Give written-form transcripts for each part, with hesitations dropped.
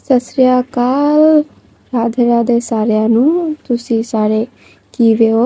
ਸਤਿ ਸ੍ਰੀ ਅਕਾਲ, ਰਾਧੇ ਰਾਧੇ ਸਾਰਿਆਂ ਨੂੰ। ਤੁਸੀਂ ਸਾਰੇ ਕਿਵੇਂ ਹੋ?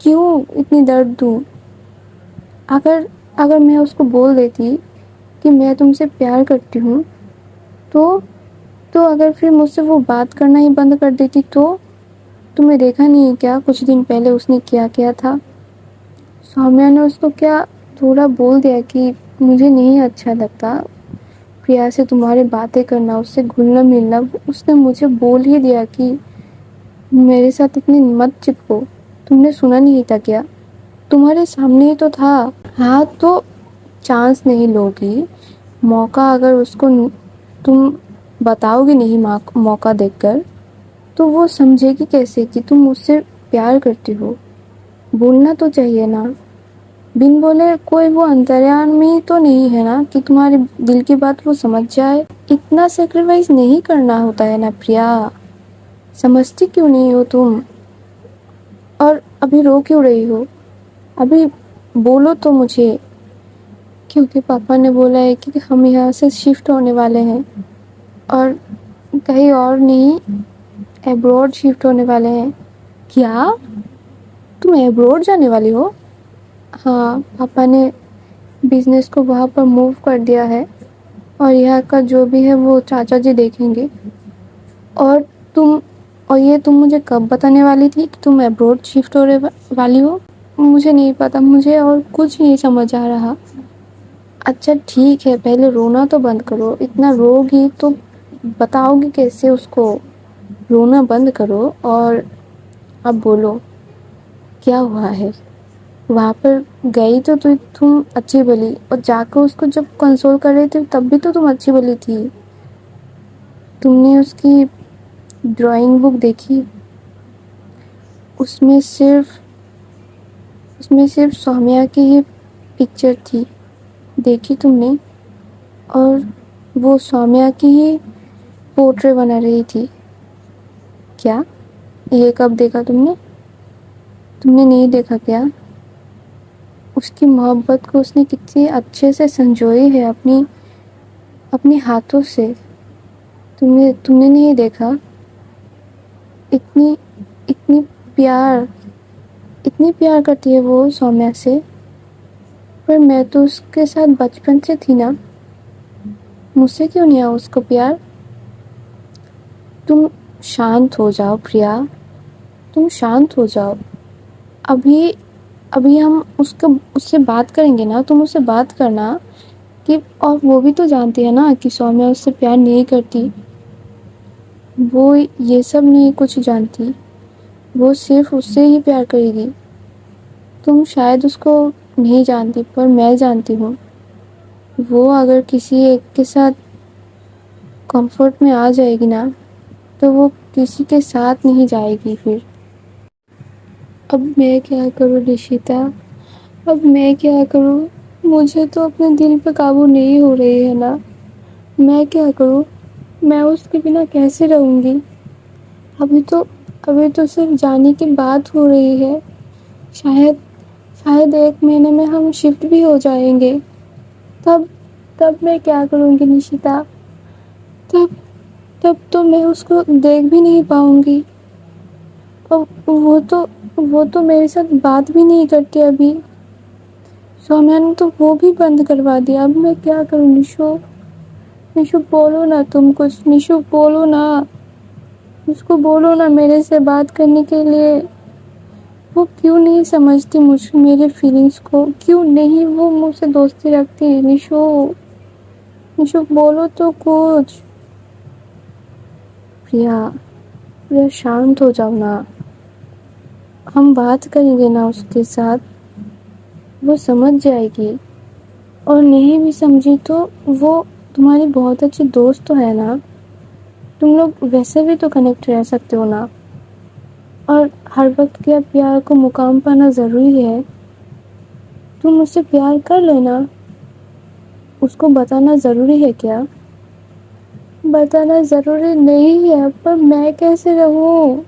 کیوں اتنی درد دوں؟ اگر میں اس کو بول دیتی کہ میں تم سے پیار کرتی ہوں تو اگر پھر مجھ سے وہ بات کرنا ہی بند کر دیتی تو تم نے دیکھا نہیں کیا کچھ دن پہلے اس نے کیا کیا تھا؟ سومیہ نے اس کو کیا تھوڑا بول دیا کہ مجھے نہیں اچھا لگتا پریا سے تمہاری باتیں کرنا، اس سے گھلنا ملنا. اس نے مجھے بول ہی دیا کہ میرے ساتھ اتنی مت چپکو. تم نے سنا نہیں تھا کیا؟ تمہارے سامنے ہی تو تھا. ہاں تو چانس نہیں لوگی، موقع اگر اس کو تم بتاؤ گے نہیں موقع دیکھ کر تو وہ سمجھے گی کیسے کہ تم مجھ سے پیار کرتی ہو؟ بولنا تو چاہیے نا. بن بولے کوئی وہ انتریان تو نہیں ہے نا کہ تمہارے دل کی بات وہ سمجھ جائے. اتنا سیکریفائس نہیں کرنا ہوتا ہے نا پریا. سمجھتی کیوں نہیں ہو تم؟ اور ابھی رو کیوں رہی ہو؟ ابھی بولو تو مجھے. کیونکہ پاپا نے بولا ہے کہ ہم یہاں سے شفٹ ہونے والے ہیں اور کہیں اور نہیں، ایبراڈ شفٹ ہونے والے ہیں. کیا تم ایبراڈ جانے والی ہو؟ ہاں، پاپا نے بزنس کو وہاں پر موو کر دیا ہے اور یہاں کا جو بھی ہے وہ چاچا جی دیکھیں گے. اور یہ تم مجھے کب بتانے والی تھی کہ تم ایبراڈ شفٹ ہونے والی ہو؟ مجھے نہیں پتا، مجھے اور کچھ نہیں سمجھ آ رہا. اچھا ٹھیک ہے، پہلے رونا تو بند کرو. اتنا رو گی تو بتاؤ گی کیسے اس کو؟ رونا بند کرو اور اب بولو کیا ہوا ہے. وہاں پر گئی تو تم اچھی بلی، اور جا کر اس کو جب کنسول کر رہی تھی تب بھی تو تم اچھی بلی تھی. تم نے اس کی ڈرائنگ بک دیکھی؟ اس میں صرف سومیہ کی ہی پکچر تھی. دیکھی تم نے؟ اور وہ سومیہ کی ہی پورٹریٹ بنا رہی تھی. کیا یہ کب دیکھا تم نے؟ تم نے نہیں دیکھا کیا؟ اس کی محبت کو اس نے کتنی اچھے سے سنجوئی ہے اپنے ہاتھوں سے. تم نے نہیں دیکھا؟ اتنی پیار کرتی ہے وہ سومیہ سے. پر میں تو اس کے ساتھ بچپن سے تھی نا، مجھ سے کیوں نہیں آیا اس کو پیار؟ تم شانت ہو جاؤ پریا، تم شانت ہو جاؤ. ابھی ہم اس سے بات کریں گے نا. تم اس سے بات کرنا کہ، اور وہ بھی تو جانتی ہے نا کہ سومیہ اس سے پیار نہیں کرتی. وہ یہ سب نہیں کچھ جانتی، وہ صرف اس سے ہی پیار کرے گی. تم شاید اس کو نہیں جانتی پر میں جانتی ہوں. وہ اگر کسی ایک کے ساتھ کمفرٹ میں آ جائے گی نا تو وہ کسی کے ساتھ نہیں جائے گی پھر. اب میں کیا کروں نشیتا؟ اب میں کیا کروں؟ مجھے تو اپنے دل پہ قابو نہیں ہو رہی ہے نا. میں کیا کروں؟ میں اس کے بنا کیسے رہوں گی؟ ابھی تو صرف جانے کی بات ہو رہی ہے. شاید 1 مہینے میں ہم شفٹ بھی ہو جائیں گے. تب میں کیا کروں گی نشیتا؟ تب تو میں اس کو دیکھ بھی نہیں پاؤں گی. وہ تو میرے ساتھ بات بھی نہیں کرتی ابھی. سومیہ نے تو وہ بھی بند کروا دیا. اب میں کیا کروں نشو بولو نا تم کچھ. نشو بولو نا، اس کو بولو نا میرے سے بات کرنے کے لیے. وہ کیوں نہیں سمجھتی میرے فیلنگز کو؟ کیوں نہیں وہ مجھ سے دوستی رکھتی؟ نشو بولو تو کچھ. پریا شانت ہو جاؤ نا. ہم بات کریں گے نا اس کے ساتھ، وہ سمجھ جائے گی. اور نہیں بھی سمجھی تو وہ تمہاری بہت اچھی دوست تو ہے نا. تم لوگ ویسے بھی تو کنیکٹ رہ سکتے ہو نا. اور ہر وقت کیا پیار کو مقام پانا ضروری ہے؟ تم مجھ سے پیار کر لینا. اس کو بتانا ضروری ہے کیا؟ بتانا ضروری نہیں ہے پر میں کیسے رہوں؟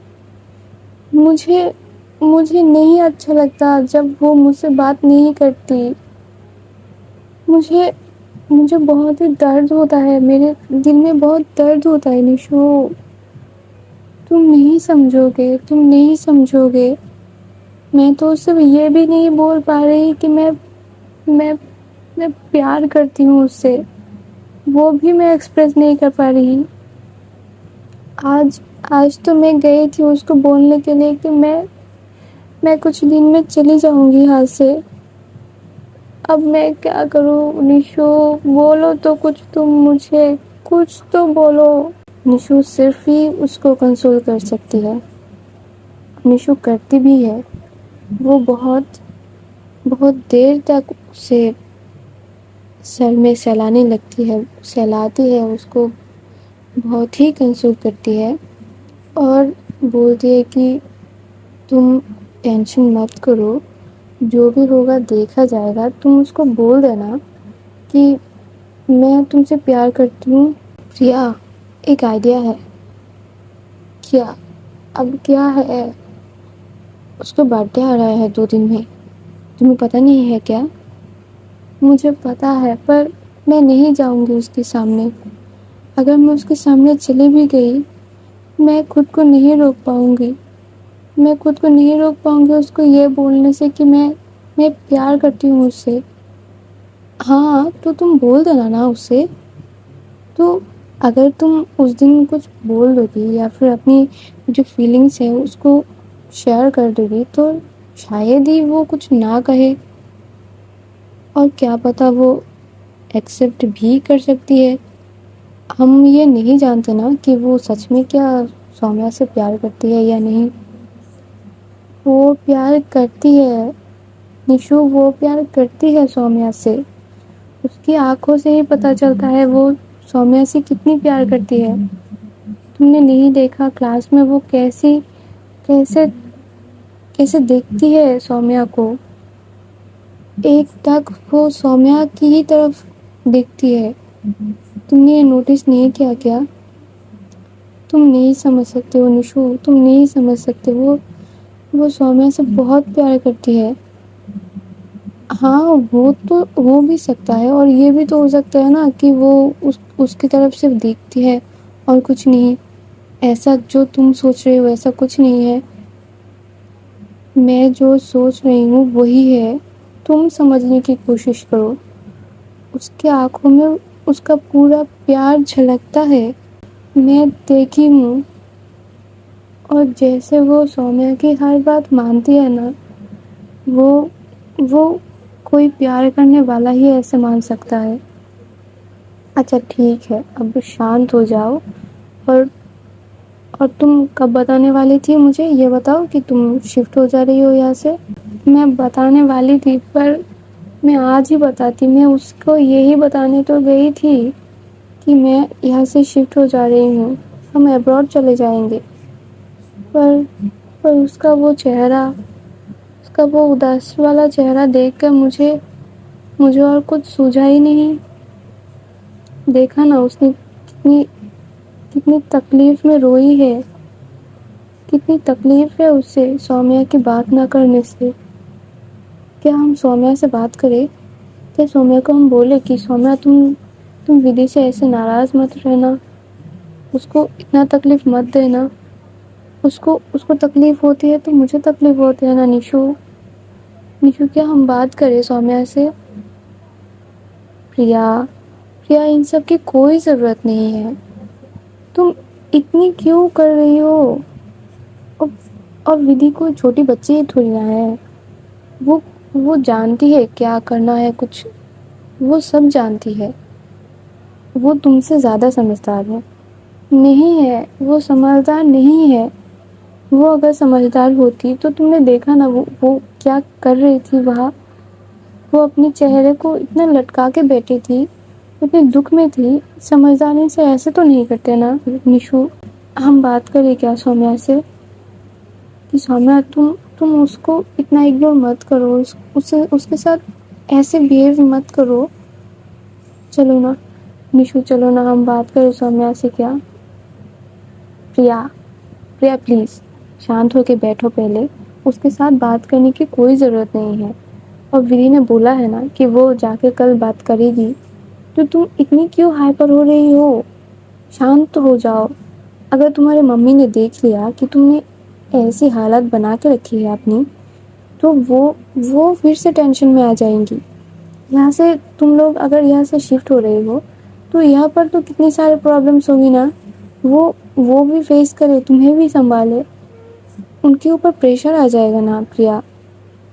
مجھے نہیں اچھا لگتا جب وہ مجھ سے بات نہیں کرتی. مجھے بہت ہی درد ہوتا ہے، میرے دل میں بہت درد ہوتا ہے نشو. تم نہیں سمجھو گے. میں تو اس سے یہ بھی نہیں بول پا رہی کہ میں پیار کرتی ہوں اس سے، وہ بھی میں ایکسپریس نہیں کر پا رہی۔ آج تو میں گئی تھی اس کو بولنے کے لیے کہ میں کچھ دن میں چلی جاؤں گی یہاں سے۔ اب میں کیا کروں؟ نشو بولو تو کچھ، تم مجھے کچھ تو بولو۔ نشو صرف ہی اس کو کنسول کر سکتی ہے، نشو کرتی بھی ہے۔ وہ بہت دیر تک اسے سر میں سہلانے لگتی ہے، سہلاتی ہے اس کو، بہت ہی کنسول کرتی ہے اور بولتی ہے کہ تم ٹینشن مت کرو، جو بھی ہوگا دیکھا جائے گا، تم اس کو بول دینا کہ میں تم سے پیار کرتی ہوں۔ پریا، ایک آئیڈیا ہے۔ کیا؟ اب کیا ہے؟ اس کا برتھ ڈے آ رہا ہے 2 دن میں، تمہیں پتہ نہیں ہے کیا؟ مجھے پتہ ہے، پر میں نہیں جاؤں گی اس کے سامنے۔ اگر میں اس کے سامنے چلی بھی گئی، میں خود کو نہیں روک پاؤں گی۔ اس کو یہ بولنے سے کہ میں پیار کرتی ہوں اس سے۔ ہاں تو تم بول دینا نا اس سے۔ تو اگر تم اس دن کچھ بول دو گی یا پھر اپنی جو فیلنگس ہے اس کو شیئر کر دو گی تو شاید ہی وہ کچھ نہ کہے، اور کیا پتہ وہ ایکسیپٹ بھی کر سکتی ہے۔ ہم یہ نہیں جانتے نا کہ وہ سچ میں کیا سومیا سے پیار کرتی ہے یا نہیں۔ وہ پیار کرتی ہے نشو، وہ پیار کرتی ہے سومیا سے۔ اس کی آنکھوں سے ہی پتہ چلتا ہے وہ سومیا سے کتنی پیار کرتی ہے۔ تم نے نہیں دیکھا کلاس میں وہ کیسے دیکھتی ہے سومیا کو؟ ایک ٹک وہ سومیا کی ہی طرف دیکھتی ہے۔ تم نے یہ نوٹس نہیں کیا کیا؟ تم نہیں سمجھ سکتے ہو نشو، تم نہیں سمجھ سکتے۔ وہ سومیا سے بہت پیار کرتی ہے۔ ہاں وہ تو ہو بھی سکتا ہے، اور یہ بھی تو ہو سکتا ہے نا کہ وہ اس کی طرف صرف دیکھتی ہے اور کچھ نہیں۔ ایسا جو تم سوچ رہے ہو ایسا کچھ نہیں ہے۔ میں جو سوچ رہی ہوں وہی ہے، تم سمجھنے کی کوشش کرو۔ اس کے آنکھوں میں اس کا پورا پیار جھلکتا ہے، میں دیکھی ہوں۔ اور جیسے وہ سومیا کی ہر بات مانتی ہے نا، وہ کوئی پیار کرنے والا ہی ایسے مان سکتا ہے۔ اچھا ٹھیک ہے، اب شانت ہو جاؤ، اور تم کب بتانے والی تھی مجھے؟ یہ بتاؤ کہ تم شفٹ ہو جا رہی ہو یہاں سے۔ میں بتانے والی تھی، پر میں آج ہی بتاتی۔ میں اس کو یہی بتانے تو گئی تھی کہ میں یہاں سے شفٹ ہو جا رہی ہوں، ہم ابراڈ چلے جائیں گے۔ پر اس کا وہ چہرہ، اس کا وہ اداس والا چہرہ دیکھ کر مجھے اور کچھ سوجھا ہی نہیں۔ دیکھا نا اس نے کتنی تکلیف میں روئی ہے، کتنی تکلیف ہے اس سے سومیا کی بات نہ کرنے سے۔ کیا ہم سومیا سے بات کریں؟ کیا سومیا کو ہم بولے کہ سومیا تم ودی سے ایسے ناراض مت رہنا، اس کو اتنا تکلیف مت دینا۔ اس کو تکلیف ہوتی ہے تو مجھے تکلیف ہوتی ہے نا نشو، کیا ہم بات کریں سومیا سے؟ پریا ان سب کی کوئی ضرورت نہیں ہے، تم اتنی کیوں کر رہی ہو؟ اور ودی کوئی چھوٹی بچی ہی تھوڑی نہ ہے، وہ جانتی ہے کیا کرنا ہے، کچھ وہ سب جانتی ہے۔ وہ تم سے زیادہ سمجھدار ہے۔ نہیں ہے، وہ سمجھدار نہیں ہے۔ وہ اگر سمجھدار ہوتی تو تم نے دیکھا نا وہ کیا کر رہی تھی وہاں۔ وہ اپنے چہرے کو اتنا لٹکا کے بیٹھی تھی، اتنے دکھ میں تھی۔ سمجھداری سے ایسے تو نہیں کرتے نا نشو۔ ہم بات کریں کیا سومیا سے کہ سومیا تم اس کو اتنا اگنور مت کرو، اس کے ساتھ ایسے بیہیو مت کرو۔ چلو نا نشو، چلو نا ہم بات کریں سومیا سے۔ کیا پریا پلیز شانت ہو کے بیٹھو پہلے، اس کے ساتھ بات کرنے کی کوئی ضرورت نہیں ہے۔ اور ودی نے بولا ہے نا کہ وہ جا کے کل بات کرے گی، تو تم اتنی کیوں ہائپر ہو رہی ہو؟ شانت ہو جاؤ۔ اگر تمہاری ممی نے دیکھ لیا کہ تم نے ایسی حالت بنا کے رکھی ہے اپنی، تو وہ پھر سے ٹینشن میں آ جائیں گی. یہاں سے تم لوگ اگر یہاں سے شفٹ ہو رہے ہو تو یہاں پر تو کتنی سارے پرابلمس ہوگی نا. وہ بھی فیس کرے, تمہیں بھی سنبھالے, ان کے اوپر پریشر آ جائے گا نا. پریا,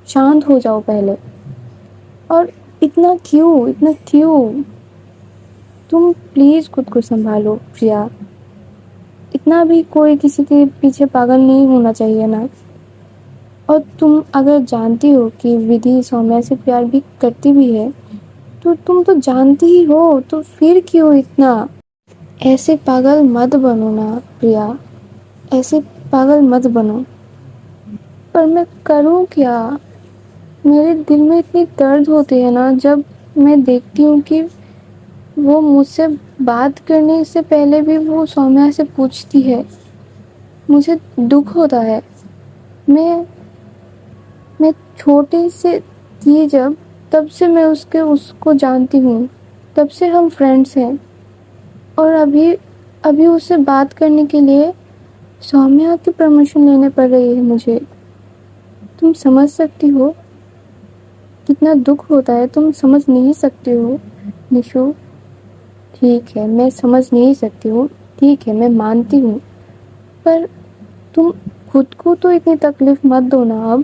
شانت ہو جاؤ پہلے. اور اتنا کیوں تم پلیز خود کو سنبھالو پریا. اتنا بھی کوئی کسی کے پیچھے پاگل نہیں ہونا چاہیے نا. اور تم اگر جانتی ہو کہ ودھی سومیا سے پیار بھی کرتی بھی ہے تو تم تو جانتی ہی ہو, تو پھر کیوں اتنا ایسے پاگل مت بنو نا پریا, ایسے پاگل مت بنو. پر میں کروں کیا؟ میرے دل میں اتنی درد ہوتی ہے نا جب میں دیکھتی ہوں کہ وہ مجھ سے بات کرنے سے پہلے بھی وہ سومیا سے پوچھتی ہے. مجھے دکھ ہوتا ہے. میں چھوٹے سے تھی جب, تب سے میں اس کو جانتی ہوں, تب سے ہم فرینڈس ہیں. اور ابھی اس سے بات کرنے کے لیے سومیا کی پرمیشن لینے پڑ رہی ہے مجھے. تم سمجھ سکتی ہو کتنا دکھ ہوتا ہے؟ تم سمجھ نہیں سکتے ہو نشو. ٹھیک ہے, میں سمجھ نہیں سکتی ہوں, ٹھیک ہے, میں مانتی ہوں. پر تم خود کو تو اتنی تکلیف مت دو نا اب.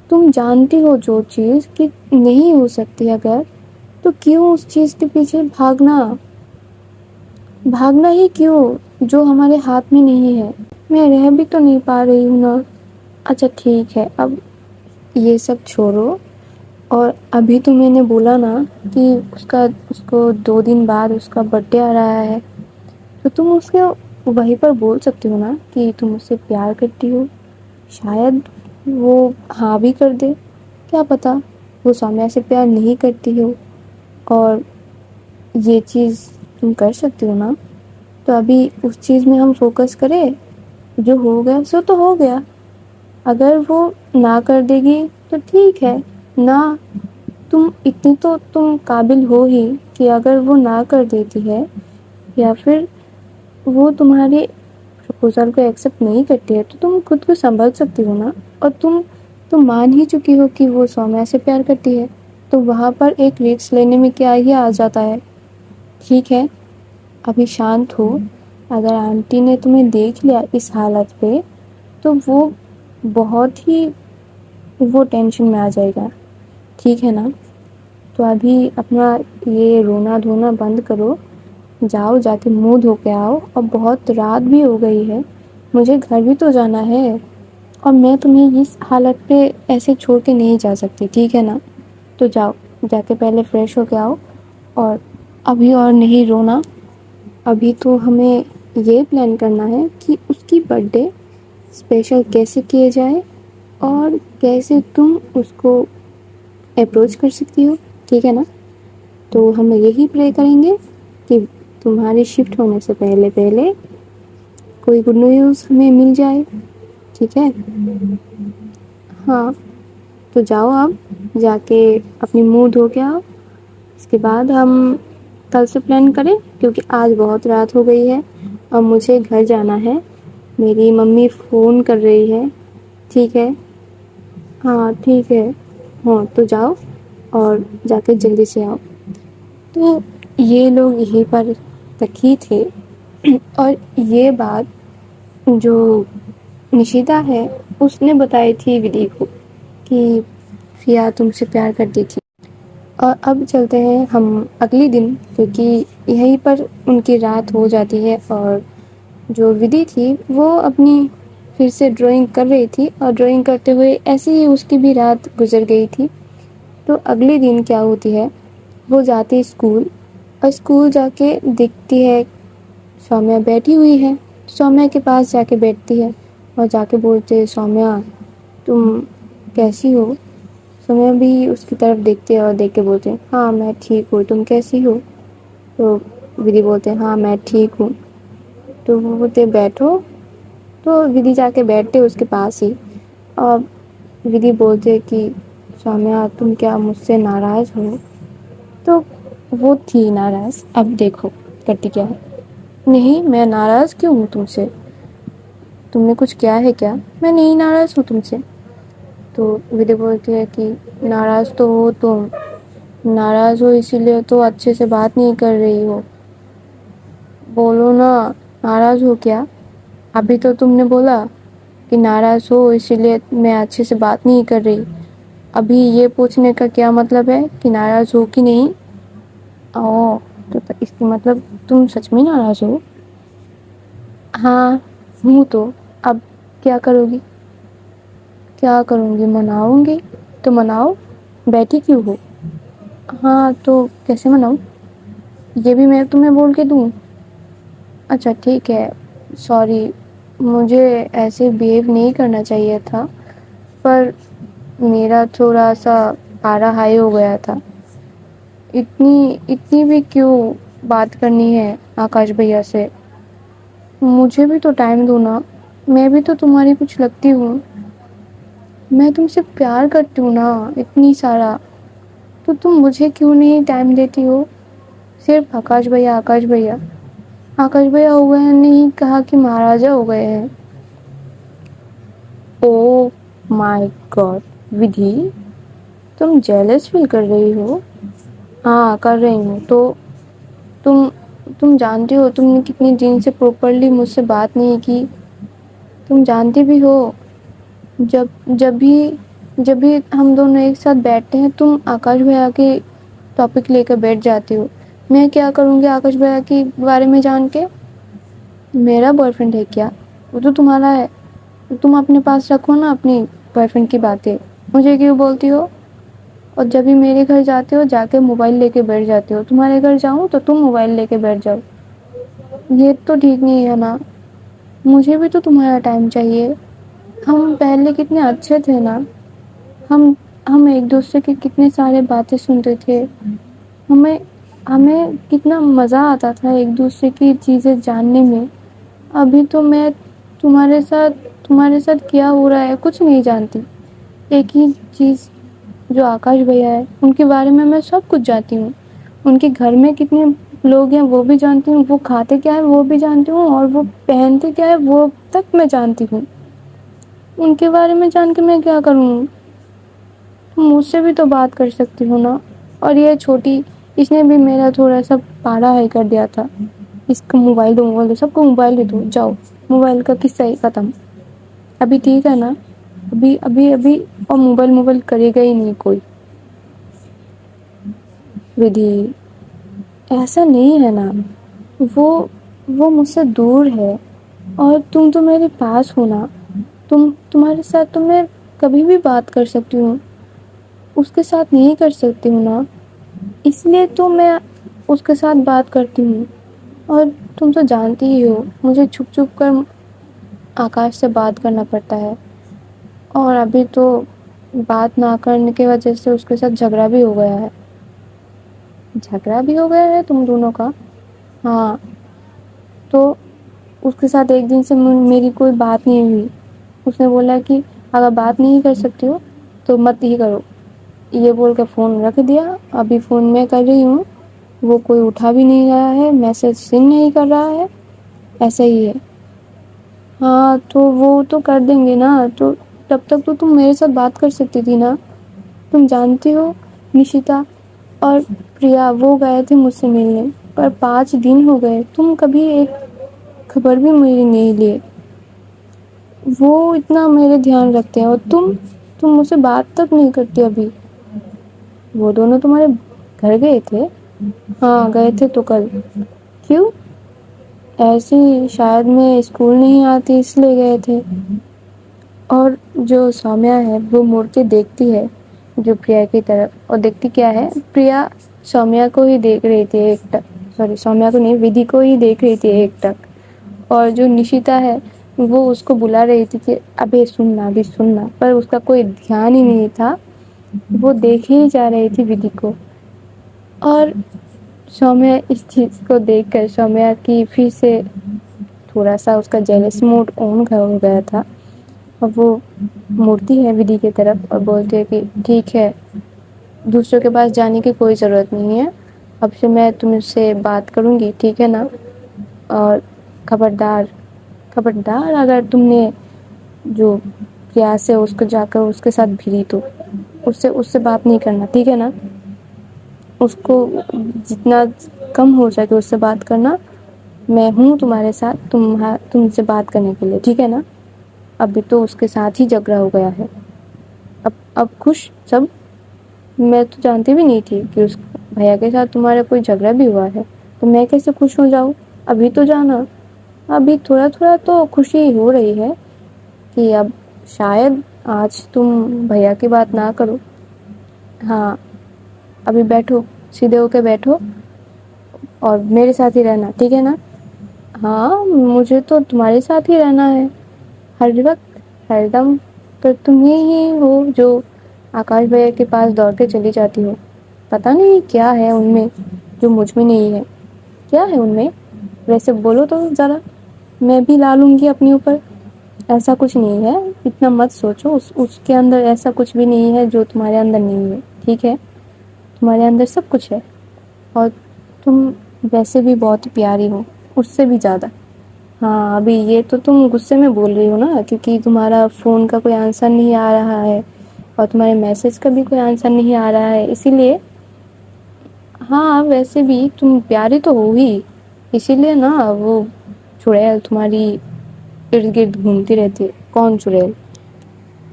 تم جانتی ہو جو چیز کہ نہیں ہو سکتی اگر, تو کیوں اس چیز کے پیچھے بھاگنا ہی کیوں جو ہمارے ہاتھ میں نہیں ہے. میں رہ بھی تو نہیں پا رہی ہوں نا. اچھا ٹھیک ہے, اب یہ سب چھوڑو. اور ابھی تو میں نے بولا نا کہ اس کو 2 دن بعد اس کا برتھ ڈے آ رہا ہے, تو تم اس کے وہیں پر بول سکتی ہو نا کہ تم اس سے پیار کرتی ہو. شاید وہ ہاں بھی کر دے, کیا پتا وہ سومیا سے پیار نہیں کرتی ہو. اور یہ چیز تم کر سکتی ہو نا. تو ابھی اس چیز میں ہم فوکس کریں, جو ہو گیا سو تو ہو گیا. اگر وہ نہ کر دے گی تو ٹھیک ہے نا. اتنی تو تم قابل ہو ہی کہ اگر وہ نہ کر دیتی ہے یا پھر وہ تمہاری پرپوزل کو ایکسیپٹ نہیں کرتی ہے تو تم خود کو سنبھل سکتی ہو نا. اور تم مان ہی چکی ہو کہ وہ سومیا سے پیار کرتی ہے, تو وہاں پر ایک رسک لینے میں کیا ہی آ جاتا ہے. ٹھیک ہے, ابھی شانت ہو. اگر آنٹی نے تمہیں دیکھ لیا اس حالت پہ تو وہ بہت ہی ٹینشن میں آ جائے گا. ٹھیک ہے نا. تو ابھی اپنا یہ رونا دھونا بند کرو, جاؤ جا کے منہ دھو کے آؤ. اور بہت رات بھی ہو گئی ہے, مجھے گھر بھی تو جانا ہے, اور میں تمہیں اس حالت پہ ایسے چھوڑ کے نہیں جا سکتی. ٹھیک ہے نا. تو جاؤ, جا کے پہلے فریش ہو کے آؤ. اور ابھی اور نہیں رونا. ابھی تو ہمیں یہ پلان کرنا ہے کہ اس کی برتھ ڈے اسپیشل کیسے کیے جائے اور کیسے تم اس کو اپروچ کر سکتی ہو. ٹھیک ہے نا. تو ہم یہی پرے کریں گے کہ تمہارے شفٹ ہونے سے پہلے کوئی گڈ نیوز ہمیں مل جائے. ٹھیک ہے. ہاں, تو جاؤ آپ جا کے اپنی منہ دھو کے آؤ. اس کے بعد ہم کل سے پلان کریں, کیونکہ آج بہت رات ہو گئی ہے اور مجھے گھر جانا ہے. میری ممی فون کر رہی ہے. ٹھیک ہے. ہاں ٹھیک ہے. ہاں تو جاؤ اور جا کے جلدی سے آؤ. تو یہ لوگ یہیں پر تک ہی تھے. اور یہ بات جو نشیتا ہے اس نے بتائی تھی ودی کو کہ فیا تم سے پیار کرتی تھی. اور اب چلتے ہیں ہم اگلی دن, کیونکہ یہیں پر ان کی رات ہو جاتی ہے. اور جو ودی تھی وہ اپنی پھر سے ڈرائنگ کر رہی تھی, اور ڈرائنگ کرتے ہوئے ایسے ہی اس کی بھی رات گزر گئی تھی. تو اگلے دن کیا ہوتی ہے, وہ جاتی اسکول, اور اسکول جا کے دیکھتی ہے سومیا بیٹھی ہوئی ہے. سومیا کے پاس جا کے بیٹھتی ہے اور جا کے بولتے, سومیا تم کیسی ہو؟ سومیا بھی اس کی طرف دیکھتے ہیں اور دیکھ کے بولتے ہیں, ہاں میں ٹھیک ہوں, تم کیسی ہو؟ تو ودی بولتے ہیں, ہاں میں ٹھیک ہوں. تو وہ بولتے بیٹھو. تو ودی جا کے بیٹھتے اس کے پاس ہی, اور ودی بولتے کہ سومیا تم کیا مجھ سے ناراض ہو؟ تو وہ تھی ناراض. اب دیکھو کرتی کیا ہے. نہیں, میں ناراض کیوں ہوں تم سے؟ تم نے کچھ کیا ہے کیا؟ میں نہیں ناراض ہوں تم سے. تو ودی بولتی ہے کہ ناراض تو ہو تم، ناراض ہو اسی لیے تو اچھے سے بات نہیں کر رہی ہو. بولو نا ناراض ہو کیا؟ ابھی تو تم نے بولا کہ ناراض ہو اسی لیے میں اچھے سے بات نہیں کر رہی. ابھی یہ پوچھنے کا کیا مطلب ہے کہ ناراض ہو کہ نہیں؟ او تو اس کی مطلب تم سچ میں ناراض ہو؟ ہاں ہوں. تو اب کیا کرو گی؟ کیا کروں گی؟ مناؤں گی. تو مناؤ، بیٹھی کیوں ہو؟ ہاں تو کیسے مناؤں؟ یہ بھی میں تمہیں بول کے دوں؟ اچھا ٹھیک ہے، سوری، مجھے ایسے بیہیو نہیں کرنا چاہیے تھا، پر میرا تھوڑا سا پارا ہائی ہو گیا تھا. اتنی بھی کیوں بات کرنی ہے آکاش بھیا سے؟ مجھے بھی تو ٹائم دو نا، میں بھی تو تمہاری کچھ لگتی ہوں. میں تم سے پیار کرتی ہوں نا اتنی سارا، تو تم مجھے کیوں نہیں ٹائم دیتی ہو؟ صرف آکاش بھیا آکاش بھیا آکاش بھیا ہو گئے ہیں، نہیں کہا کہ مہاراجا ہو گئے ہیں. او مائی گاڈ ودھی، تم جیلس فیل کر رہی ہو؟ ہاں کر رہی ہوں. تو تم جانتی ہو تم نے کتنی دن سے پراپرلی مجھ سے بات نہیں کی. تم جانتی بھی ہو جب بھی ہم دونوں ایک ساتھ بیٹھتے ہیں تم آکاش بھیا کے ٹاپک لے کر بیٹھ جاتی ہو. میں کیا کروں گی آکاش بھیا کے بارے میں جان کے؟ میرا بوائے فرینڈ ہے کیا؟ وہ تو تمہارا ہے. تم اپنے پاس رکھو نا اپنی بوائے فرینڈ کی باتیں، مجھے کیوں بولتی ہو؟ اور جب بھی میرے گھر جاتے ہو جا کے موبائل لے کے بیٹھ جاتے ہو، تمہارے گھر جاؤں تو تم موبائل لے کے بیٹھ جاؤ. یہ تو ٹھیک نہیں ہے نا. مجھے بھی تو تمہارا ٹائم چاہیے. ہم پہلے کتنے اچھے تھے نا. ہم ایک دوسرے کے کتنے سارے باتیں سنتے تھے. ہمیں کتنا مزہ آتا تھا ایک دوسرے کی چیزیں جاننے میں. ابھی تو میں تمہارے ساتھ کیا ہو رہا ہے کچھ نہیں جانتی. ایک ہی چیز جو آکاش بھیا ہے ان کے بارے میں سب کچھ جانتی ہوں. ان کے گھر میں کتنے لوگ ہیں وہ بھی جانتی ہوں، وہ کھاتے کیا ہے وہ بھی جانتی ہوں، اور وہ پہنتے کیا ہے وہ تک میں جانتی ہوں. ان کے بارے میں جان کے میں کیا کروں؟ مجھ سے بھی تو بات کر سکتی ہوں نا. اور یہ چھوٹی، اس نے بھی میرا تھوڑا سا پارا ہائی کر دیا تھا. اس کو موبائل دو سب کو موبائل دے دو جاؤ. موبائل کا قصہ ہی ختم. ابھی ٹھیک ہے نا؟ ابھی اور موبائل کرے گا ہی نہیں کوئی. ودھی ایسا نہیں ہے نا، وہ مجھ سے دور ہے اور تم تو میرے پاس ہو نا. تمہارے ساتھ تو میں کبھی بھی بات کر سکتی ہوں، اس کے ساتھ نہیں کر سکتی ہوں نا. اس لیے تو میں اس کے ساتھ بات کرتی ہوں. اور تم تو جانتی ہی ہو مجھے چھپ چھپ کر آکاش سے بات کرنا پڑتا ہے. اور ابھی تو بات نہ کرنے کی وجہ سے اس کے ساتھ جھگڑا بھی ہو گیا ہے. جھگڑا بھی ہو گیا ہے تم دونوں کا؟ ہاں تو اس کے ساتھ ایک دن سے میری کوئی بات نہیں ہوئی. اس نے بولا کہ اگر بات نہیں کر سکتی ہو تو مت ہی کرو. یہ بول کے فون رکھ دیا. ابھی فون میں کر رہی ہوں، وہ کوئی اٹھا بھی نہیں رہا ہے، میسج سینڈ نہیں کر رہا ہے. ایسا ہی ہے. ہاں تو وہ تو کر دیں گے نا. تو تب تک تو تم میرے ساتھ بات کر سکتی تھی نا. تم جانتی ہو نشیتا اور پریا وہ گئے تھے مجھ سے ملنے، پر 5 دن ہو گئے تم کبھی ایک خبر بھی میری نہیں لیے. وہ اتنا میرے دھیان رکھتے ہیں اور تم مجھ سے بات تک نہیں کرتی. ابھی وہ دونوں تمہارے گھر گئے تھے؟ ہاں گئے تھے. تو کل کیوں؟ ایسے ہی، شاید میں اسکول نہیں آتی اس لیے گئے تھے. اور جو سومیہ ہے وہ مڑ کے دیکھتی ہے جو پریا کی طرف، اور دیکھتی کیا ہے، پریا سومیہ کو ہی دیکھ رہی تھی ایک ٹک. سوری سومیہ کو نہیں، ودھی کو ہی دیکھ رہی تھی ایک ٹک. اور جو نشیتا ہے وہ اس کو بلا رہی تھی کہ ابھی سننا ابھی سننا، پر اس کا کوئی دھیان ہی نہیں تھا. وہ دیکھے ہی جا رہی تھی ودھی کو. اور سومیہ اس چیز کو دیکھ کر سومیہ کی پھر سے تھوڑا سا اس کا جیلس موڈ آن ہو گیا تھا. اور وہ مڑتی ہے ودھی کی طرف اور بولتی ہے کہ ٹھیک ہے، دوسروں کے پاس جانے کی کوئی ضرورت نہیں ہے. اب سے میں تم سے بات کروں گی، ٹھیک ہے نا؟ اور خبردار اگر تم نے جو پریا سے اس کو جا کر اس کے ساتھ بھیڑی تو اس سے بات نہیں کرنا، ٹھیک ہے نا؟ اس کو جتنا کم ہو سکے اس سے بات کرنا. میں ہوں تمہارے ساتھ، تم سے بات کرنے کے لیے، ٹھیک ہے نا؟ ابھی تو اس کے ساتھ ہی جھگڑا ہو گیا ہے. اب خوش سب؟ میں تو جانتی بھی نہیں تھی کہ اس بھیا کے ساتھ تمہارا کوئی جھگڑا بھی ہوا ہے، تو میں کیسے خوش ہو جاؤں؟ ابھی تو جانا، ابھی تھوڑا تھوڑا تو خوشی ہو رہی ہے کہ اب شاید آج تم بھیا کی بات نہ کرو. ہاں ابھی بیٹھو، سیدھے ہو کے بیٹھو اور میرے ساتھ ہی رہنا، ٹھیک ہے نا؟ ہاں مجھے تو تمہارے ساتھ ہی رہنا ہے ہر وقت، ہر دم. پر تم ہی ہو جو آکاش بھیا کے پاس دوڑ کے چلی جاتی ہو. پتا نہیں کیا ہے ان میں جو مجھ میں نہیں ہے. کیا ہے ان میں ویسے؟ بولو تو ذرا، میں بھی لا لوں گی اپنے اوپر. ایسا کچھ نہیں ہے، اتنا مت سوچو. اس کے اندر ایسا کچھ بھی نہیں ہے جو تمہارے اندر نہیں ہے، ٹھیک ہے؟ تمہارے اندر سب کچھ ہے، اور تم ویسے بھی بہت پیاری ہو، اس سے بھی زیادہ. ہاں ابھی یہ تو تم غصے میں بول رہی ہو نا، کیونکہ تمہارا فون کا کوئی آنسر نہیں آ رہا ہے اور تمہارے میسج کا بھی کوئی آنسر نہیں آ رہا ہے، اسی لیے. ہاں ویسے بھی تم پیاری تو ہو ہی، اسی لیے نا وہ چڑیل تمہاری ارد گرد گھومتی رہتی ہے. کون چڑیل؟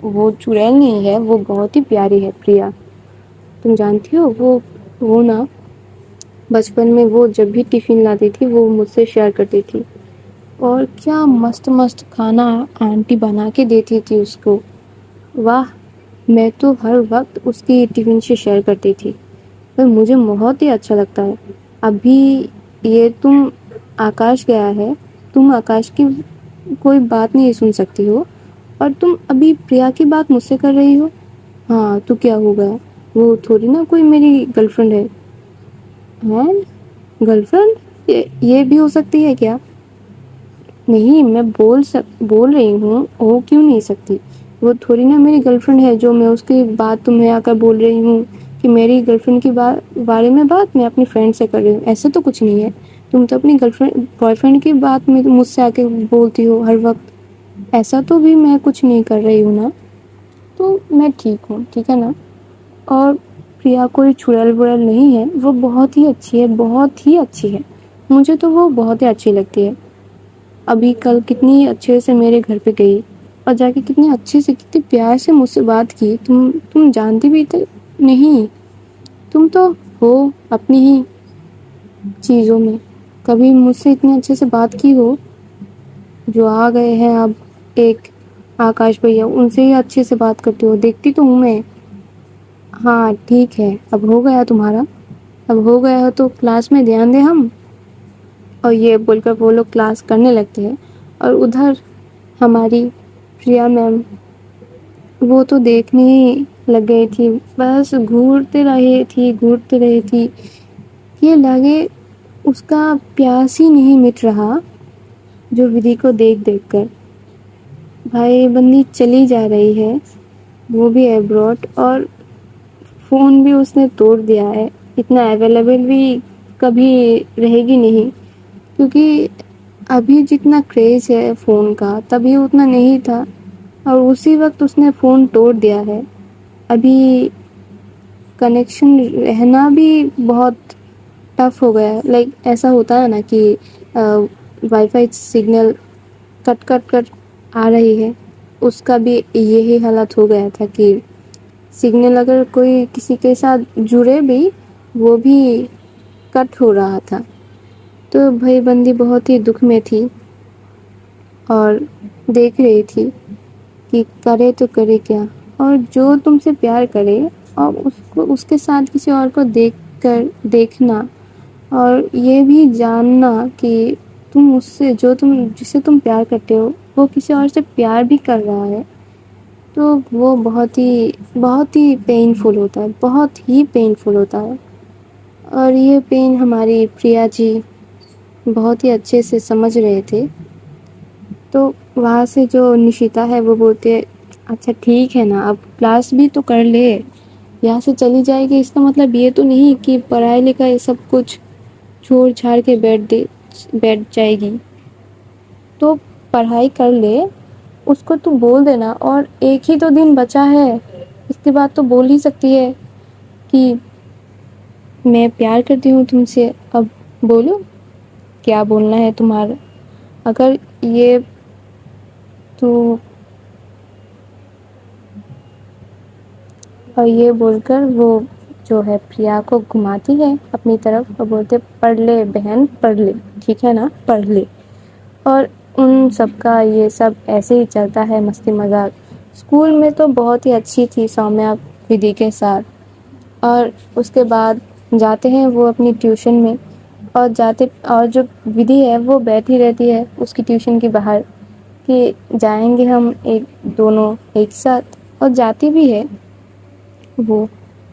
وہ چڑیل نہیں ہے، وہ بہت ہی پیاری ہے پریا. تم جانتی ہو وہ نا بچپن میں وہ جب بھی ٹفن لاتی تھی وہ مجھ سے شیئر کرتی تھی. اور کیا مست مست کھانا آنٹی بنا کے دیتی تھی اس کو. واہ، میں تو ہر وقت اس کی ٹفن سے شیئر کرتی تھی. پر مجھے بہت ہی اچھا لگتا ہے. ابھی یہ تم آکاش گیا ہے، تم آکاش کی کوئی بات نہیں سن سکتی ہو، اور تم ابھی پریا کی بات مجھ سے کر رہی ہو. ہاں تو کیا ہو گیا؟ وہ تھوڑی نا کوئی میری گرل فرینڈ ہے. ہیں؟ گرل فرینڈ یہ بھی ہو سکتی ہے کیا؟ نہیں، میں بول رہی ہوں ہو کیوں نہیں سکتی. وہ تھوڑی نا میری گرل فرینڈ ہے جو میں اس کی بات تمہیں آ کر بول رہی ہوں کہ میری گرل فرینڈ کی بارے میں بات میں اپنی فرینڈ سے کر رہی ہوں. ایسا تو کچھ نہیں ہے. تم تو اپنی گرل فرینڈ بوائے فرینڈ کی بات میں مجھ سے آ کے بولتی ہو ہر وقت. ایسا تو بھی میں کچھ نہیں کر رہی ہوں نا. تو میں ٹھیک ہوں، ٹھیک ہے نا؟ اور پریا کوئی چڑیل وڑیل نہیں ہے، وہ بہت ہی اچھی ہے، بہت ہی اچھی ہے. مجھے تو وہ بہت ہی اچھی لگتی ہے. ابھی کل کتنی اچھے سے میرے گھر پہ گئی اور جا کے کتنے اچھے سے کتنے پیار سے مجھ سے بات کی. تم جانتی بھی تو نہیں. تم تو ہو اپنی ہی چیزوں میں. کبھی مجھ سے اتنے اچھے سے بات کی ہو؟ جو آ گئے ہیں اب ایک آکاش بھیا، ان سے ہی اچھے سے بات کرتی ہو، دیکھتی تو ہوں میں. ہاں ٹھیک ہے، اب ہو گیا تمہارا. اب ہو گیا ہو تو کلاس میں دھیان دیں ہم. اور یہ بول کر وہ لوگ کلاس کرنے لگتے ہیں. اور ادھر ہماری پریا میم، وہ تو دیکھنے ہی لگ گئی تھی، بس گھورتے رہی تھی. یہ لگے اس کا پیاس ہی نہیں مٹ رہا جو ودھی کو دیکھ دیکھ کر. بھائی بندی چلی جا رہی ہے، وہ بھی ایبراڈ، اور فون بھی اس نے توڑ دیا ہے. اتنا اویلیبل بھی کبھی رہے گی نہیں، کیونکہ ابھی جتنا کریز ہے فون کا تبھی اتنا نہیں تھا. اور اسی وقت اس نے فون توڑ دیا ہے. ابھی کنیکشن رہنا بھی بہت ٹف ہو گیا ہے. لائک ایسا ہوتا ہے نا کہ وائی فائی سگنل کٹ کٹ کٹ آ رہی ہے، اس کا بھی یہی حالت ہو گیا تھا کہ سگنل اگر کوئی کسی کے ساتھ جڑے بھی وہ بھی کٹ ہو رہا تھا. تو بھائی بندی بہت ہی دکھ میں تھی اور دیکھ رہی تھی کہ کرے تو کرے کیا. اور جو تم سے پیار کرے اور اس کے ساتھ کسی اور کو دیکھنا اور یہ بھی جاننا کہ جسے تم پیار کرتے ہو وہ کسی اور سے پیار بھی کر رہا ہے، تو وہ بہت ہی پینفل ہوتا ہے، بہت ہی پینفل ہوتا ہے. اور یہ پین ہماری پریا جی بہت ہی اچھے سے سمجھ رہے تھے. تو وہاں سے جو نشیتا ہے وہ بولتے اچھا ٹھیک ہے نا، اب کلاس بھی تو کر لے. یہاں سے چلی جائے گی اس کا مطلب یہ تو نہیں کہ پڑھائی لکھائی سب کچھ چھوڑ چھاڑ کے بیٹھ جائے گی. تو پڑھائی کر لے، اس کو تو بول دینا, اور ایک ہی تو دن بچا ہے, اس کے بعد تو بول ہی سکتی ہے کہ میں پیار کرتی ہوں تم سے. اب بولو کیا بولنا ہے تمہارا. اگر یہ تو اور یہ بول کر وہ جو ہے پریا کو گھماتی ہے اپنی طرف اور بولتے پڑھ لے بہن پڑھ لے, ٹھیک ہے نا, پڑھ لے. اور ان سب کا یہ سب ایسے ہی چلتا ہے, مستی مذاق. اسکول میں تو بہت ہی اچھی تھی سومیا ودی کے ساتھ. اور اس کے بعد جاتے ہیں وہ اپنی ٹیوشن میں, اور جو ودی ہے وہ بیٹھی رہتی ہے اس کی ٹیوشن کے باہر کہ جائیں گے ہم دونوں ایک ساتھ, اور جاتی بھی ہے وہ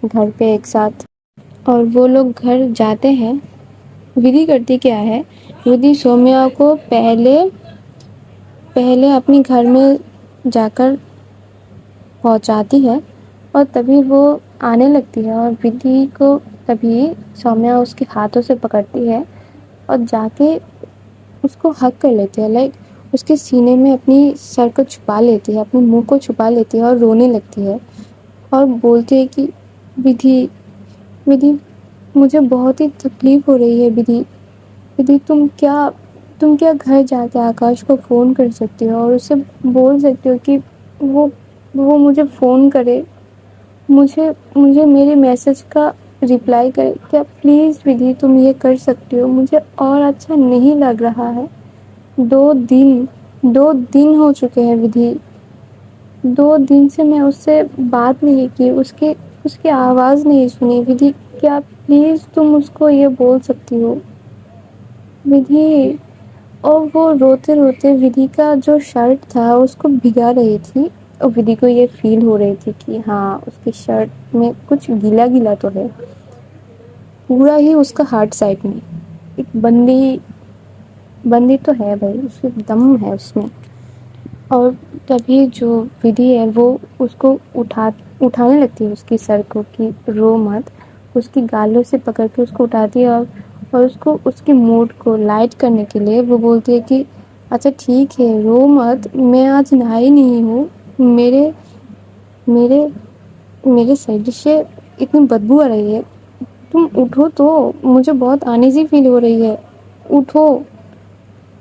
گھر پہ ایک ساتھ. اور وہ لوگ گھر جاتے ہیں. ودی کرتی کیا ہے, ودی سومیا کو پہلے اپنے گھر میں جا کر پہنچاتی ہے, اور تبھی وہ آنے لگتی ہے, اور ودی کو تبھی سومیا اس کے ہاتھوں سے پکڑتی ہے اور جا کے اس کو ہگ کر لیتی ہے. لائک اس کے سینے میں اپنی سر کو چھپا لیتی ہے, اپنے منہ کو چھپا لیتی ہے اور رونے لگتی ہے, اور بولتی ہے کہ ودی مجھے بہت ہی تکلیف ہو رہی ہے. ودی تم کیا گھر جا کے آکاش کو فون کر سکتی ہو اور اسے بول سکتی ہو کہ وہ مجھے فون کرے, مجھے میرے میسج کا رپلائی کرے. کیا پلیز ودی تم یہ کر سکتی ہو, مجھے اور اچھا نہیں لگ رہا ہے. 2 دن ہو چکے ہیں ودی, 2 دن سے میں اس سے بات نہیں کی, اس کی آواز نہیں سنی. ودی کیا پلیز تم اس کو یہ بول سکتی ہو ودی. اور وہ روتے روتے ودی کا جو شرٹ تھا اس کو بھگا رہی تھی, اور ودی کو یہ فیل ہو رہی تھی کہ ہاں اس کی شرٹ میں کچھ گیلا گیلا تو ہے, پورا ہی اس کا ہارٹ سائڈ میں ایک بندی تو ہے بھائی, اس میں دم ہے اس میں. اور تبھی جو ودی ہے وہ اس کو اٹھانے لگتی ہے اس کی سر کو کہ رو مت. اس کی گالوں سے پکڑ کے اس کو اٹھاتی ہے, اور اس کو اس کے موڈ کو لائٹ کرنے کے لیے وہ بولتی ہے کہ اچھا ٹھیک ہے رو مت, میں آج نہائی نہیں ہوں, میرے سر سے اتنی بدبو آ رہی ہے, تم اٹھو تو, مجھے بہت انیزی فیل ہو رہی ہے, اٹھو.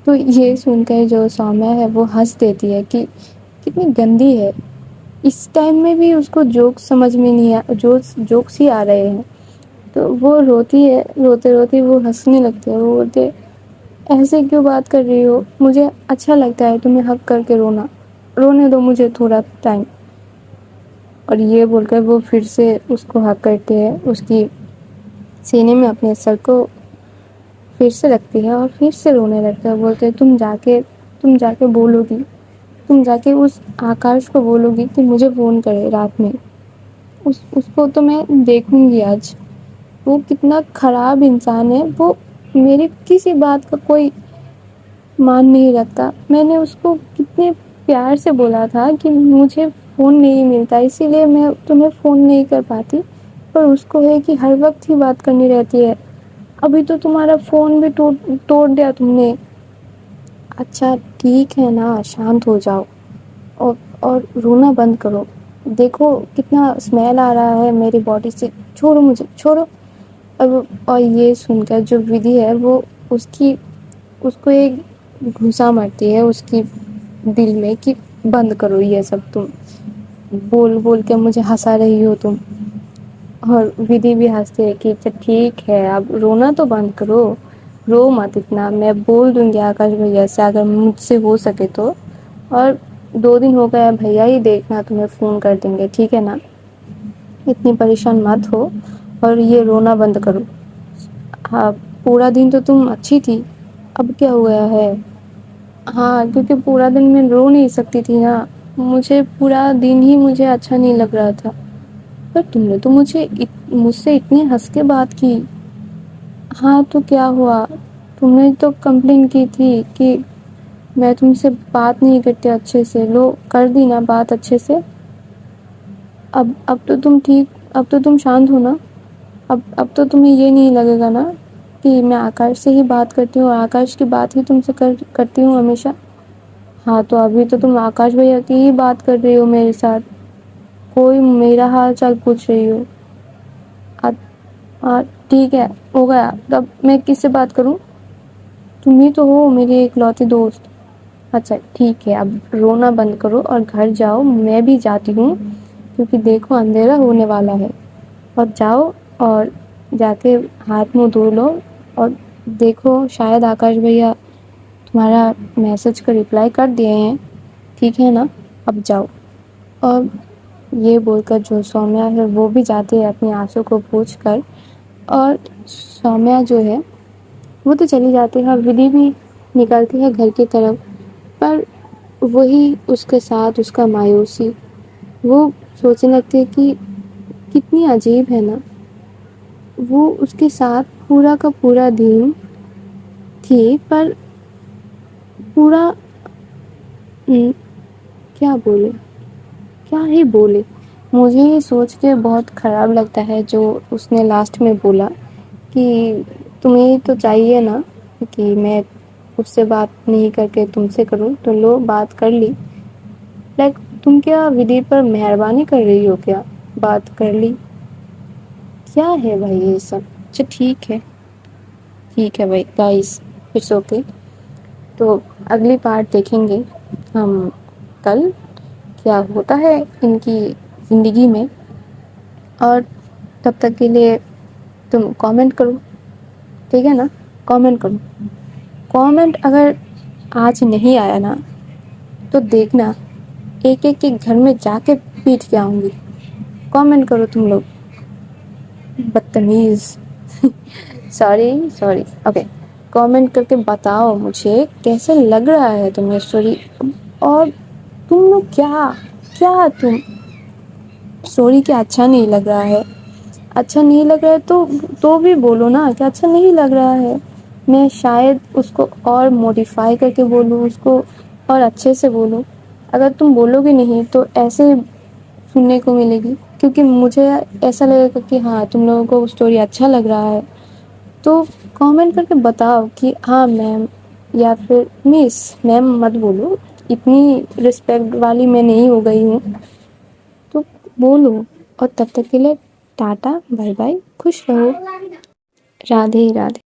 تو یہ سن کر جو سومیا ہے وہ ہنس دیتی ہے کہ کتنی گندی ہے. اس ٹائم میں بھی اس کو جوکس سمجھ میں نہیں جوکس ہی آ رہے ہیں. تو وہ روتی ہے, روتے روتے وہ ہنسنے لگتے ہیں. وہ بولتے ایسے کیوں بات کر رہی ہو, مجھے اچھا لگتا ہے تمہیں ہگ کر کے رونا, رونے دو مجھے تھوڑا ٹائم. اور یہ بول کر وہ پھر سے اس کو ہگ کرتے ہیں, اس کی سینے میں اپنے سر کو پھر سے رکھتی ہے اور پھر سے رونے لگتا ہے. بولتے تم جا کے بولو گی, تم جا کے اس آکاش کو بولو گی کہ مجھے فون کرے رات میں, اس کو تو میں دیکھوں گی آج, وہ کتنا خراب انسان ہے. وہ میری کسی بات کا کوئی مان نہیں رکھتا. میں نے اس کو کتنے پیار سے بولا تھا کہ مجھے فون نہیں ملتا اسی لیے میں تمہیں فون نہیں کر پاتی, پر اس کو ہے کہ ہر وقت ہی بات کرنی رہتی ہے. ابھی تو تمہارا فون بھی توڑ دیا تم نے. اچھا ٹھیک ہے نا, شانت ہو جاؤ اور رونا بند کرو. دیکھو کتنا اسمیل آ رہا ہے میری باڈی سے, چھوڑو مجھے چھوڑو. اور یہ سن کر جو ودی ہے وہ اس کو ایک گھسا مارتی ہے اس کی دل میں کہ بند کرو یہ سب, تم بول بول کے مجھے ہنسا رہی ہو تم. اور ودی بھی ہنستی ہے کہ اچھا ٹھیک ہے اب رونا تو بند کرو, رو مت اتنا, میں بول دوں گی آکاش بھیا سے اگر مجھ سے ہو سکے تو. اور 2 دن ہو گیا بھیا ہی دیکھنا تمہیں فون کر دیں گے, ٹھیک ہے نا, اتنی پریشان مت ہو اور یہ رونا بند کرو. ہاں پورا دن تو تم اچھی تھی, اب کیا ہوا ہے. ہاں کیونکہ پورا دن میں رو نہیں سکتی تھی نا, مجھے پورا دن ہی مجھے اچھا نہیں لگ رہا تھا. پر تم نے تو مجھ سے اتنی ہنس کے بات کی. ہاں تو کیا ہوا, تم نے تو کمپلین کی تھی کہ میں تم سے بات نہیں کرتی اچھے سے, لو کر دی نا بات اچھے سے. اب تو تم شانت ہو نا. اب تو تمہیں یہ نہیں لگے گا نا کہ میں آکاش سے ہی بات کرتی ہوں اور آکاش کی بات ہی تم سے کرتی ہوں ہمیشہ. ہاں تو ابھی تو تم آکاش بھیا کی ہی بات کر رہی ہو میرے ساتھ, کوئی میرا حال چال پوچھ رہی ہو. ہاں ٹھیک ہے, ہو گیا. تب میں کس سے بات کروں؟ تم ہی تو ہو میری اکلوتی دوست. اچھا ٹھیک ہے, اب رونا بند کرو اور گھر جاؤ. میں بھی جاتی ہوں کیونکہ دیکھو اندھیرا ہونے والا ہے. اور جاؤ اور جا کے ہاتھ منہ دھو لو, اور دیکھو شاید آکاش بھیا تمہارا میسج کا رپلائی کر دیے ہیں. ٹھیک ہے نا, اب جاؤ. اور یہ بول کر جو سومیا ہے وہ بھی جاتی ہے اپنی آنسوں کو پوچھ کر. اور سومیا جو ہے وہ تو چلی جاتی ہے اور ودھی بھی نکلتی ہے گھر کی طرف. پر وہی اس کے ساتھ اس کا مایوسی, وہ سوچنے لگتی ہے کہ کتنی عجیب ہے نا, وہ اس کے ساتھ پورا کا پورا دن تھی پر پورا کیا ہی بولے. مجھے یہ سوچ کے بہت خراب لگتا ہے جو اس نے لاسٹ میں بولا کہ تمہیں تو چاہیے نا کہ میں اس سے بات نہیں کر کے تم سے کروں, تو لو بات کر لی. لائک تم کیا ودھی پر مہربانی کر رہی ہو کیا؟ بات کر لی. کیا ہے بھائی یہ سب؟ اچھا ٹھیک ہے بھائی گائز, اٹس اوکے. تو اگلی پارٹ دیکھیں گے ہم کل, کیا ہوتا ہے ان کی زندگی میں. اور تب تک کے لیے تم کامنٹ کرو, ٹھیک ہے نا؟ کامنٹ کرو. کامنٹ اگر آج نہیں آیا نا تو دیکھنا ایک ایک کے گھر میں جا کے پیٹ کے آؤں گی. کامنٹ کرو تم لوگ, بدتمیز. Sorry okay. کامنٹ کر کے بتاؤ مجھے کیسے لگ رہا ہے تمہیں اسٹوری. اور تم لوگ کیا تم سوری کیا اچھا نہیں لگ رہا ہے؟ اچھا نہیں لگ رہا ہے تو بھی بولو نا کہ اچھا نہیں لگ رہا ہے. میں شاید اس کو اور موڈیفائی کر کے بولوں, اس کو اور اچھے سے بولوں. اگر تم بولو گے نہیں تو ایسے سننے کو ملے گی, کیونکہ مجھے ایسا لگے گا کہ ہاں تم لوگوں کو اسٹوری اچھا لگ رہا ہے. تو کامنٹ کر کے بتاؤ کہ ہاں میم, یا پھر مس. میم مت بولو, اتنی رسپیکٹ والی میں نہیں ہو گئی ہوں, تو بولو. اور تب تک کے لیے ٹاٹا بائے بائے, خوش رہو. رادھے رادھے.